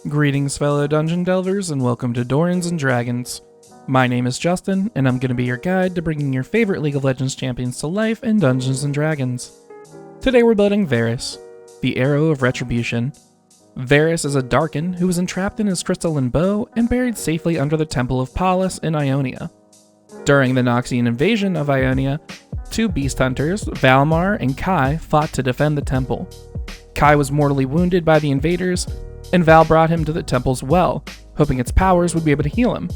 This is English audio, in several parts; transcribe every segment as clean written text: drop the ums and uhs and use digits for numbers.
Greetings, fellow dungeon delvers, and welcome to Dorans and Dragons. My name is Justin, and I'm going to be your guide to bringing your favorite League of Legends champions to life in Dungeons and Dragons. Today we're building Varus, the Arrow of Retribution. Varus is a Darkin who was entrapped in his crystalline bow and buried safely under the Temple of Pallas in Ionia. During the Noxian invasion of Ionia, two beast hunters, Valmar and Kai, fought to defend the temple. Kai was mortally wounded by the invaders, and Val brought him to the temple's well, hoping its powers would be able to heal him.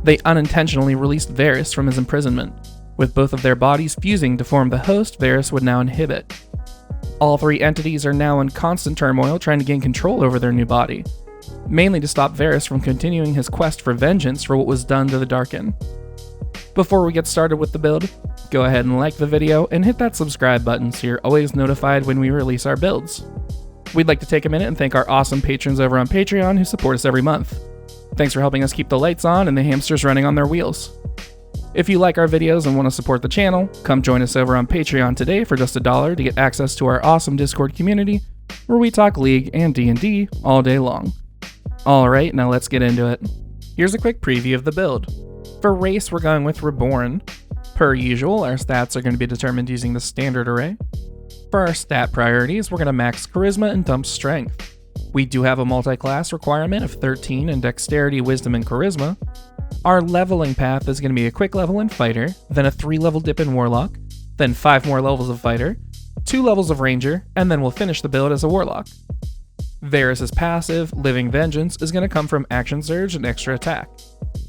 They unintentionally released Varus from his imprisonment, with both of their bodies fusing to form the host Varus would now inhibit. All three entities are now in constant turmoil trying to gain control over their new body, mainly to stop Varus from continuing his quest for vengeance for what was done to the Darkin. Before we get started with the build, go ahead and like the video and hit that subscribe button so you're always notified when we release our builds. We'd like to take a minute and thank our awesome patrons over on Patreon who support us every month. Thanks for helping us keep the lights on and the hamsters running on their wheels. If you like our videos and want to support the channel, come join us over on Patreon today for just $1 to get access to our awesome Discord community, where we talk League and D&D all day long. Alright, now let's get into it. Here's a quick preview of the build. For race, we're going with Reborn. Per usual, our stats are going to be determined using the standard array. For our stat priorities, we're going to max Charisma and dump Strength. We do have a multi-class requirement of 13 in Dexterity, Wisdom, and Charisma. Our leveling path is going to be a quick level in Fighter, then a 3-level dip in Warlock, then 5 more levels of Fighter, 2 levels of Ranger, and then we'll finish the build as a Warlock. Varus' passive, Living Vengeance, is going to come from Action Surge and Extra Attack.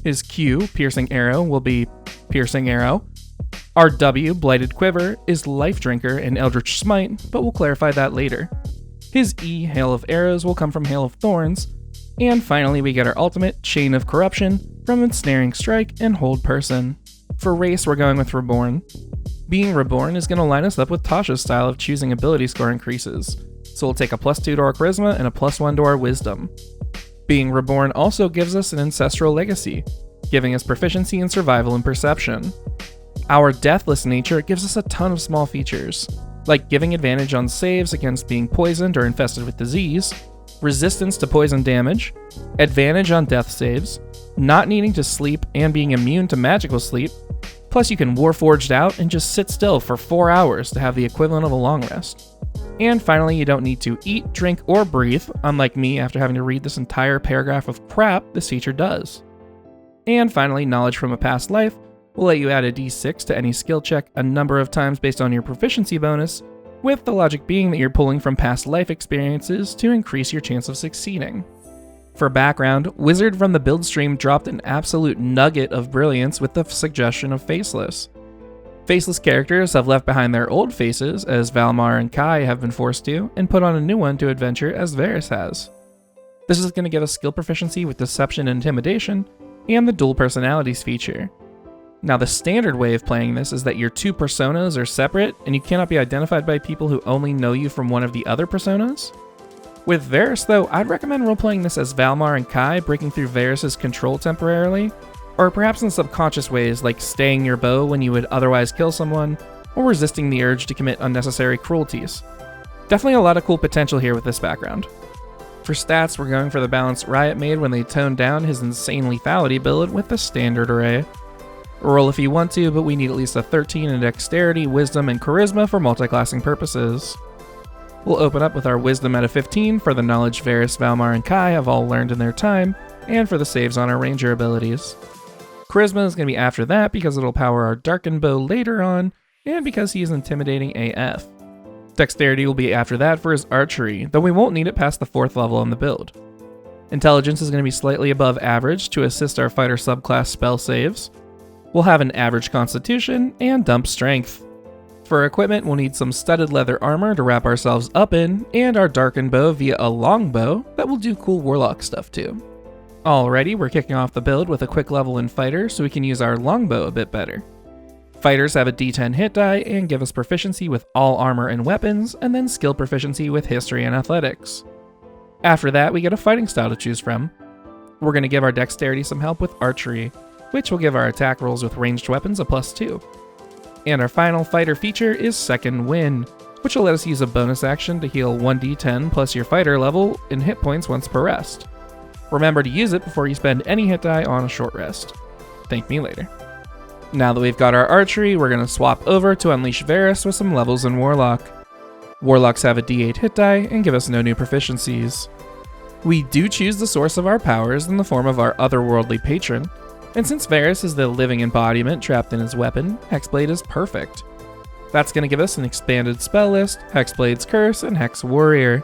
His Q, Piercing Arrow, will be Piercing Arrow. Our W, Blighted Quiver, is Life Drinker and Eldritch Smite, but we'll clarify that later. His E, Hail of Arrows, will come from Hail of Thorns. And finally, we get our ultimate, Chain of Corruption, from Ensnaring Strike and Hold Person. For race, we're going with Reborn. Being Reborn is going to line us up with Tasha's style of choosing ability score increases, so we'll take a +2 to our Charisma and a +1 to our Wisdom. Being Reborn also gives us an Ancestral Legacy, giving us proficiency in Survival and Perception. Our Deathless nature gives us a ton of small features, like giving advantage on saves against being poisoned or infested with disease, resistance to poison damage, advantage on death saves, not needing to sleep and being immune to magical sleep, plus you can Warforged out and just sit still for 4 hours to have the equivalent of a long rest. And finally, you don't need to eat, drink, or breathe, unlike me after having to read this entire paragraph of crap this feature does. And finally, Knowledge from a Past Life will let you add a d6 to any skill check a number of times based on your proficiency bonus, with the logic being that you're pulling from past life experiences to increase your chance of succeeding. For background, Wizard from the build stream dropped an absolute nugget of brilliance with the suggestion of Faceless. Faceless characters have left behind their old faces, as Valmar and Kai have been forced to, and put on a new one to adventure as Varus has. This is going to give us skill proficiency with Deception and Intimidation, and the Dual Personalities feature. Now, the standard way of playing this is that your two personas are separate, and you cannot be identified by people who only know you from one of the other personas. With Varus, though, I'd recommend roleplaying this as Valmar and Kai breaking through Varus' control temporarily, or perhaps in subconscious ways like staying your bow when you would otherwise kill someone, or resisting the urge to commit unnecessary cruelties. Definitely a lot of cool potential here with this background. For stats, we're going for the balance Riot made when they toned down his insane lethality build with the standard array. Roll if you want to, but we need at least a 13 in Dexterity, Wisdom, and Charisma for multiclassing purposes. We'll open up with our Wisdom at a 15 for the knowledge Varus, Valmar, and Kai have all learned in their time, and for the saves on our Ranger abilities. Charisma is going to be after that because it'll power our Darkened Bow later on, and because he is intimidating AF. Dexterity will be after that for his Archery, though we won't need it past the 4th level on the build. Intelligence is going to be slightly above average to assist our Fighter subclass spell saves. We'll have an average Constitution and dump Strength. For equipment, we'll need some studded leather armor to wrap ourselves up in, and our Darkened Bow via a longbow that will do cool Warlock stuff too. Alrighty, we're kicking off the build with a quick level in Fighter so we can use our longbow a bit better. Fighters have a d10 hit die and give us proficiency with all armor and weapons, and then skill proficiency with History and Athletics. After that, we get a fighting style to choose from. We're going to give our Dexterity some help with Archery, which will give our attack rolls with ranged weapons a +2. And our final fighter feature is Second Wind, which will let us use a bonus action to heal 1d10 plus your fighter level in hit points once per rest. Remember to use it before you spend any hit die on a short rest. Thank me later. Now that we've got our archery, we're going to swap over to unleash Varus with some levels in Warlock. Warlocks have a d8 hit die and give us no new proficiencies. We do choose the source of our powers in the form of our otherworldly patron, and since Varus is the living embodiment trapped in his weapon, Hexblade is perfect. That's going to give us an expanded spell list, Hexblade's Curse, and Hex Warrior.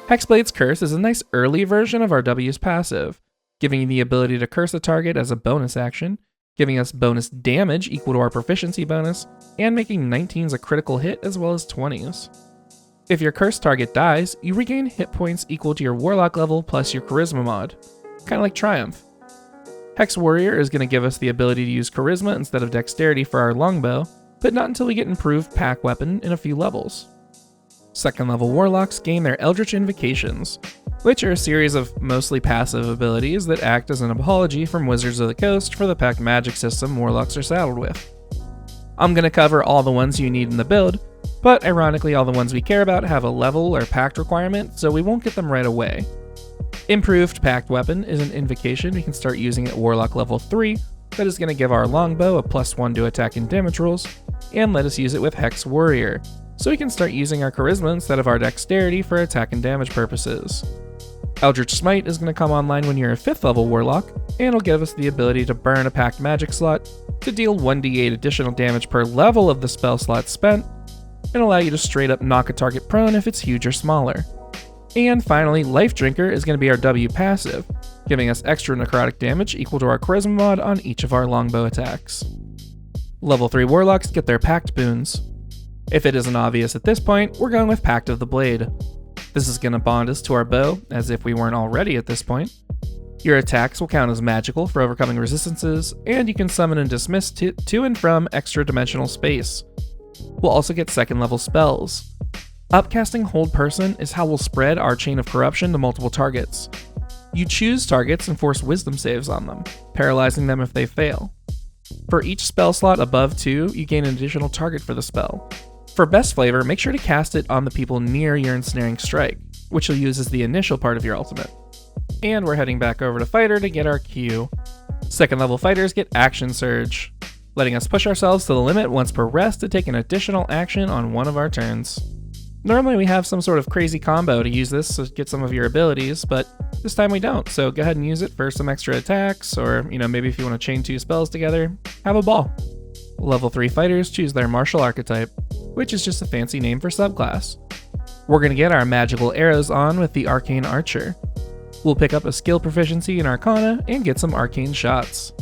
Hexblade's Curse is a nice early version of our W's passive, giving you the ability to curse a target as a bonus action, giving us bonus damage equal to our proficiency bonus, and making 19s a critical hit as well as 20s. If your cursed target dies, you regain hit points equal to your Warlock level plus your Charisma mod, kinda like Triumph. Hex Warrior is going to give us the ability to use Charisma instead of Dexterity for our longbow, but not until we get improved pack weapon in a few levels. Second level Warlocks gain their Eldritch Invocations, which are a series of mostly passive abilities that act as an apology from Wizards of the Coast for the packed magic system Warlocks are saddled with. I'm going to cover all the ones you need in the build, but ironically all the ones we care about have a level or pact requirement, so we won't get them right away. Improved Pact Weapon is an invocation we can start using at Warlock level 3 that is going to give our longbow a +1 to attack and damage rolls, and let us use it with Hex Warrior, so we can start using our Charisma instead of our Dexterity for attack and damage purposes. Eldritch Smite is going to come online when you're a 5th level Warlock, and it'll give us the ability to burn a Pact Magic slot to deal 1d8 additional damage per level of the spell slot spent, and allow you to straight up knock a target prone if it's huge or smaller. And finally, Life Drinker is going to be our W passive, giving us extra necrotic damage equal to our Charisma mod on each of our longbow attacks. Level 3 Warlocks get their Pact boons. If it isn't obvious at this point, we're going with Pact of the Blade. This is going to bond us to our bow, as if we weren't already at this point. Your attacks will count as magical for overcoming resistances, and you can summon and dismiss to and from extra dimensional space. We'll also get second level spells. Upcasting Hold Person is how we'll spread our Chain of Corruption to multiple targets. You choose targets and force wisdom saves on them, paralyzing them if they fail. For each spell slot above 2, you gain an additional target for the spell. For best flavor, make sure to cast it on the people near your ensnaring strike, which you'll use as the initial part of your ultimate. And we're heading back over to Fighter to get our Q. Second level fighters get Action Surge, letting us push ourselves to the limit once per rest to take an additional action on one of our turns. Normally we have some sort of crazy combo to use this to get some of your abilities, but this time we don't, so go ahead and use it for some extra attacks, or maybe if you want to chain 2 spells together, have a ball. Level 3 fighters choose their martial archetype, which is just a fancy name for subclass. We're going to get our magical arrows on with the Arcane Archer. We'll pick up a skill proficiency in Arcana and get some arcane shots.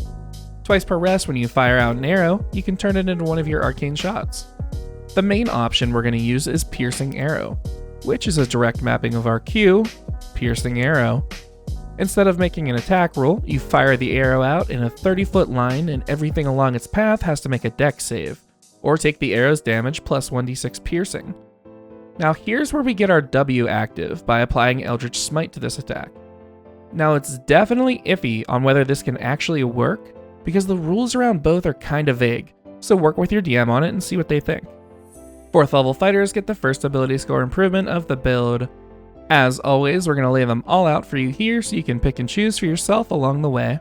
Twice per rest when you fire out an arrow, you can turn it into one of your arcane shots. The main option we're going to use is Piercing Arrow, which is a direct mapping of our Q, Piercing Arrow. Instead of making an attack roll, you fire the arrow out in a 30-foot line and everything along its path has to make a dex save, or take the arrow's damage plus 1d6 piercing. Now here's where we get our W active by applying Eldritch Smite to this attack. Now it's definitely iffy on whether this can actually work, because the rules around both are kinda vague, so work with your DM on it and see what they think. 4th level fighters get the first ability score improvement of the build. As always, we're going to lay them all out for you here so you can pick and choose for yourself along the way.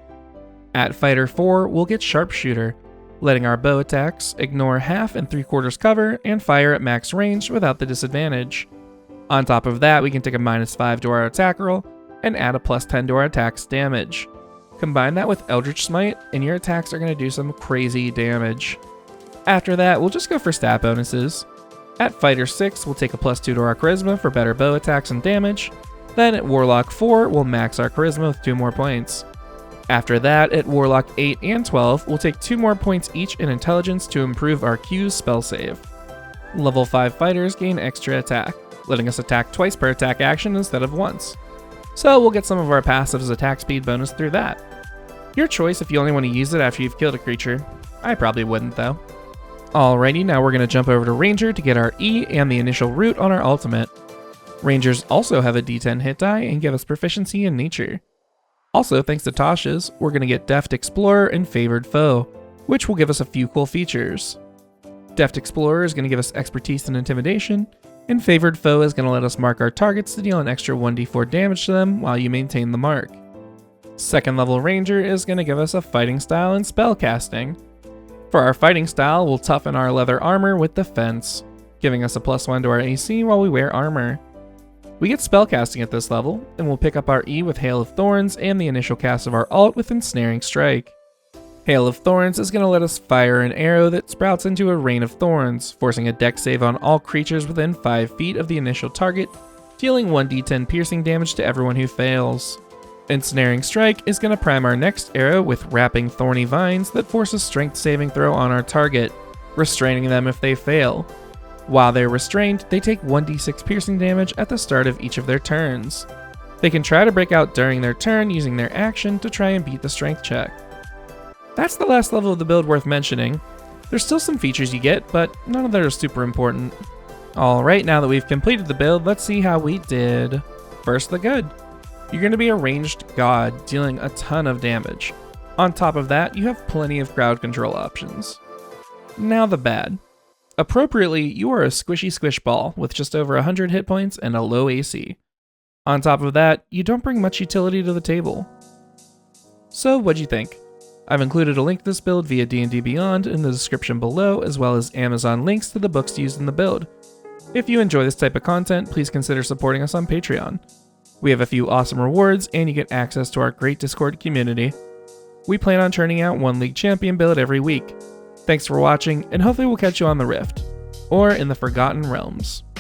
At Fighter 4, we'll get Sharpshooter, letting our bow attacks ignore 1/2 and 3/4 cover and fire at max range without the disadvantage. On top of that, we can take a -5 to our attack roll and add a +10 to our attack's damage. Combine that with Eldritch Smite, and your attacks are going to do some crazy damage. After that, we'll just go for stat bonuses. At Fighter 6, we'll take a +2 to our Charisma for better bow attacks and damage. Then at Warlock 4, we'll max our Charisma with 2 more points. After that, at Warlock 8 and 12, we'll take 2 more points each in Intelligence to improve our Q's spell save. Level 5 fighters gain extra attack, letting us attack twice per attack action instead of once. So we'll get some of our passive's attack speed bonus through that. Your choice if you only want to use it after you've killed a creature. I probably wouldn't though. Alrighty, now we're going to jump over to Ranger to get our E and the initial root on our ultimate. Rangers also have a D10 hit die and give us proficiency in nature. Also, thanks to Tasha's, we're going to get Deft Explorer and Favored Foe, which will give us a few cool features. Deft Explorer is going to give us expertise and intimidation, and Favored Foe is going to let us mark our targets to deal an extra 1d4 damage to them while you maintain the mark. Second level Ranger is going to give us a fighting style and spell casting. For our fighting style, we'll toughen our leather armor with defense, giving us a +1 to our AC while we wear armor. We get spellcasting at this level, and we'll pick up our E with Hail of Thorns and the initial cast of our alt with Ensnaring Strike. Hail of Thorns is going to let us fire an arrow that sprouts into a rain of thorns, forcing a dex save on all creatures within 5 feet of the initial target, dealing 1d10 piercing damage to everyone who fails. Ensnaring Strike is going to prime our next arrow with Wrapping Thorny Vines that force a strength saving throw on our target, restraining them if they fail. While they're restrained, they take 1d6 piercing damage at the start of each of their turns. They can try to break out during their turn using their action to try and beat the strength check. That's the last level of the build worth mentioning. There's still some features you get, but none of them are super important. Alright, now that we've completed the build, let's see how we did. First, the good. You're going to be a ranged god, dealing a ton of damage. On top of that, you have plenty of crowd control options. Now the bad. Appropriately, you are a squishy squish ball with just over 100 hit points and a low AC. On top of that, you don't bring much utility to the table. So what'd you think? I've included a link to this build via D&D Beyond in the description below, as well as Amazon links to the books used in the build. If you enjoy this type of content, please consider supporting us on Patreon. We have a few awesome rewards, and you get access to our great Discord community. We plan on churning out one League Champion build every week. Thanks for watching, and hopefully we'll catch you on the Rift, or in the Forgotten Realms.